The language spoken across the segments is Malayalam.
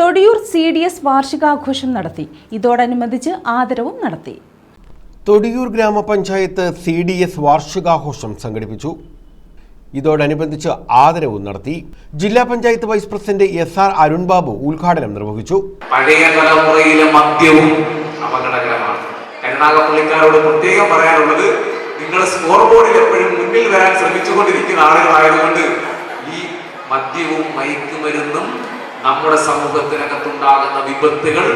തൊടിയൂർ CDS വാർഷികാഘോഷം നടത്തി. ഇതോടനുബന്ധിച്ച് ആദരവും നടത്തി. തൊടിയൂർ ഗ്രാമപഞ്ചായത്ത് CDS വാർഷികാഘോഷം സംഘടിപ്പിച്ചു. ഇതോടനുബന്ധിച്ച് ആദരവും നടത്തി. ജില്ലാ panchayat vice president SR Arun Babu ഉദ്ഘാടനം നിർവഹിച്ചു. പഴയ തലമുറയിലെ മദ്യവും അപകടകരമാണ്. കരുണാകപ്പള്ളിക്കാരോട് പ്രത്യേകം പറയാനുള്ളത്, നിങ്ങൾ സ്കോർ ബോർഡിൽ എപ്പോഴും മുന്നിൽ വരാൻ ശ്രമിച്ചുകൊണ്ടിരിക്കുന്ന ആളുകളായതുകൊണ്ട് ഈ മദ്യവും മയക്കുമരുന്നും നമ്മുടെ സമൂഹത്തിനകത്തുണ്ടാകുന്ന വിപത്തുകൾ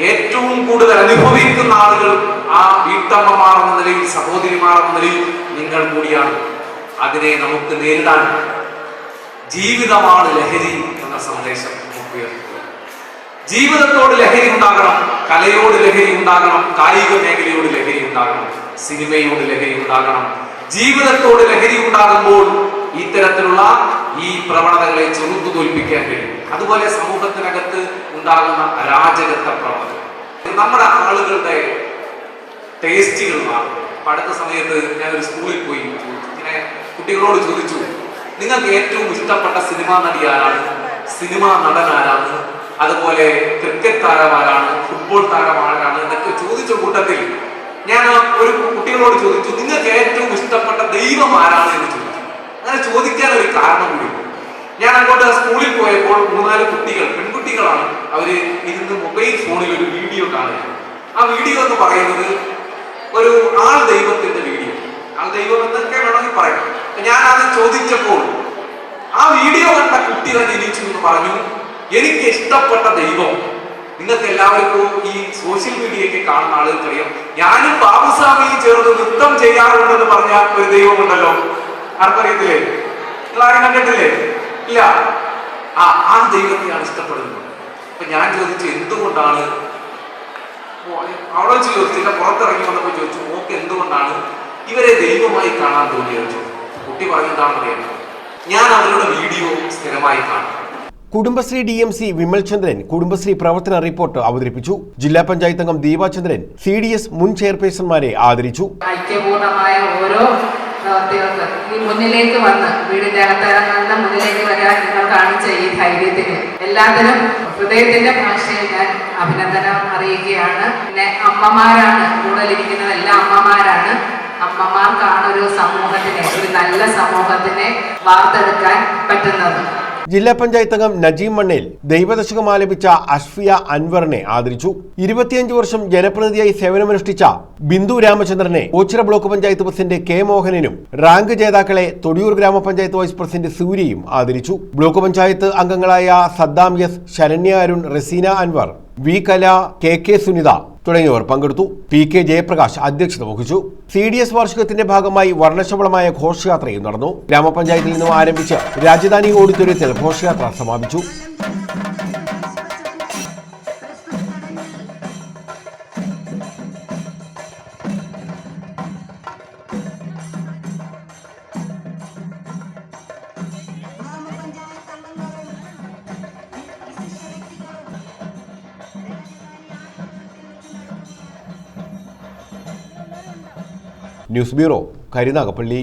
ഏറ്റവും കൂടുതൽ അനുഭവിക്കുന്ന ആളുകൾ ആ വീട്ടമ്മമാർ എന്ന നിലയിൽ, സഹോദരിമാർ എന്ന നിലയിൽ നിങ്ങൾ കൂടിയാണ്. അതിനെ നമുക്ക് നേരിടാൻ ജീവിതമാണ് ലഹരി എന്ന സന്ദേശം നമുക്ക് ഉയർത്തുക. ജീവിതത്തോട് ലഹരി ഉണ്ടാകണം, കലയോട് ലഹരി ഉണ്ടാകണം, കായിക മേഖലയോട് ലഹരി ഉണ്ടാകണം, സിനിമയോട് ലഹരി ഉണ്ടാകണം. ജീവിതത്തോട് ലഹരി ഉണ്ടാകുമ്പോൾ ഇത്തരത്തിലുള്ള ഈ പ്രവണതകളെ ചെറുത്തു തോൽപ്പിക്കാൻ കഴിയും. അതുപോലെ സമൂഹത്തിനകത്ത് ഉണ്ടാകുന്ന അരാജകത്വ പ്രവണത നമ്മുടെ ആളുകളുടെ ടേസ്റ്റുകൾ മാറും. അടുത്ത സമയത്ത് ഞാൻ ഒരു സ്കൂളിൽ പോയി ഇങ്ങനെ കുട്ടികളോട് ചോദിച്ചു, നിങ്ങൾക്ക് ഏറ്റവും ഇഷ്ടപ്പെട്ട സിനിമാ നടി ആരാണ്, സിനിമാ നടൻ ആരാണ്, അതുപോലെ ക്രിക്കറ്റ് താരമാരാണ്, ഫുട്ബോൾ താരമാരാണ് എന്നൊക്കെ ചോദിച്ച കൂട്ടത്തിൽ ഞാൻ ഒരു കുട്ടികളോട് ചോദിച്ചു, നിങ്ങൾക്ക് ഏറ്റവും ഇഷ്ടപ്പെട്ട ദൈവം ആരാണ് എന്ന് ചോദിച്ചു. അങ്ങനെ ചോദിക്കാൻ ഒരു കാരണം കൂടി. ഞാൻ അങ്ങോട്ട് സ്കൂളിൽ പോയപ്പോൾ 3-4 കുട്ടികൾ, പെൺകുട്ടികളാണ്, അവര് ഇരുന്ന് മൊബൈൽ ഫോണിൽ ഒരു വീഡിയോ കാണുക. ആ വീഡിയോ എന്ന് പറയുന്നത് ഒരു ആൾ ദൈവത്തിന്റെ വീഡിയോ, ആൾ ദൈവം എന്നൊക്കെ വേണമെങ്കിൽ പറയാം. ഞാൻ അത് ചോദിച്ചപ്പോൾ ആ വീഡിയോ കണ്ട കുട്ടി തന്നെ ഇരിച്ചു എന്ന് പറഞ്ഞു, എനിക്ക് ഇഷ്ടപ്പെട്ട ദൈവം, നിങ്ങൾക്ക് എല്ലാവർക്കും ഈ സോഷ്യൽ മീഡിയയൊക്കെ കാണുന്ന ആളുകൾക്കറിയാം, ഞാനും ബാബുസ്വാമിയും ചേർന്ന് നൃത്തം ചെയ്യാറുണ്ടെന്ന് പറഞ്ഞ ഒരു ദൈവമുണ്ടല്ലോ, ആർക്കറിയത്തില്ലേ? നിങ്ങൾ ആരും കണ്ടിട്ടില്ലേ? ഇല്ല. ആ ദൈവത്തെയാണ് ഇഷ്ടപ്പെടുന്നത്. അപ്പൊ ഞാൻ ചോദിച്ചു, എന്തുകൊണ്ടാണ്? അവിടെ വെച്ച് ചോദിച്ചില്ല, പുറത്തിറങ്ങി വന്നപ്പോൾ ചോദിച്ചു, ഓക്കെ എന്തുകൊണ്ടാണ് ഇവരെ ദൈവമായി കാണാൻ തോന്നിയത്? കുട്ടി പറഞ്ഞെന്താണെന്നറിയാം, ഞാൻ അവരുടെ വീഡിയോ സ്ഥിരമായി കാണും. കുടുംബശ്രീ DMC വിമൽ ചന്ദ്രൻ കുടുംബശ്രീ പ്രവർത്തന റിപ്പോർട്ട് അവതരിപ്പിച്ചു. ജില്ലാ പഞ്ചായത്ത് അംഗം ദീപാചന്ദ്രൻ CDS മുൻ ചെയർപേഴ്സൺമാരെ ആദരിച്ചു. ഐക്യപൂർണമായ ഓരോ പ്രവർത്തികൾക്ക് ഈ മുന്നിലേക്ക് വന്ന് വീടിന്റെ അകത്തിറങ്ങുന്ന മുന്നിലേക്ക് വരാൻ നിങ്ങൾ കാണിച്ച ഈ ധൈര്യത്തിന് എല്ലാത്തിനും ഹൃദയത്തിന്റെ ഭാഷയിൽ ഞാൻ അഭിനന്ദനം അറിയിക്കുകയാണ്. പിന്നെ അമ്മമാരാണ് കൂടുതലിരിക്കുന്നത്, എല്ലാ അമ്മമാരാണ്. അമ്മമാർക്കാണ് ഒരു സമൂഹത്തിനെ, ഒരു നല്ല സമൂഹത്തിനെ വാർത്തെടുക്കാൻ പറ്റുന്നത്. ജില്ലാ പഞ്ചായത്ത് അംഗം നജീം മണ്ണേൽ ദൈവദശകം ആലപിച്ച അഷ്ഫിയ അൻവറിനെ ആദരിച്ചു. 25 വർഷം ജനപ്രതിനിധിയായി സേവനമനുഷ്ഠിച്ച ബിന്ദു രാമചന്ദ്രനെ Oachira block panchayat president K മോഹനനും റാങ്ക് ജേതാക്കളെ തൊടിയൂർ ഗ്രാമപഞ്ചായത്ത് വൈസ് പ്രസിഡന്റ് സൂര്യയും ആദരിച്ചു. ബ്ലോക്ക് പഞ്ചായത്ത് അംഗങ്ങളായ Saddam S, Saranya Arun, Raseena Anwar, V Kala, KK Sunitha തുടങ്ങിയവർ പങ്കെടുത്തു. PK ജയപ്രകാശ് അധ്യക്ഷത വഹിച്ചു. CDS വാർഷികത്തിന്റെ ഭാഗമായി വർണ്ണശബളമായ ഘോഷയാത്രയും നടന്നു. ഗ്രാമപഞ്ചായത്തിൽ നിന്നും ആരംഭിച്ച് രാജധാനി ഓഡിറ്റോറിയത്തിൽ ഘോഷയാത്ര സമാപിച്ചു. News bureau, Karunagappally.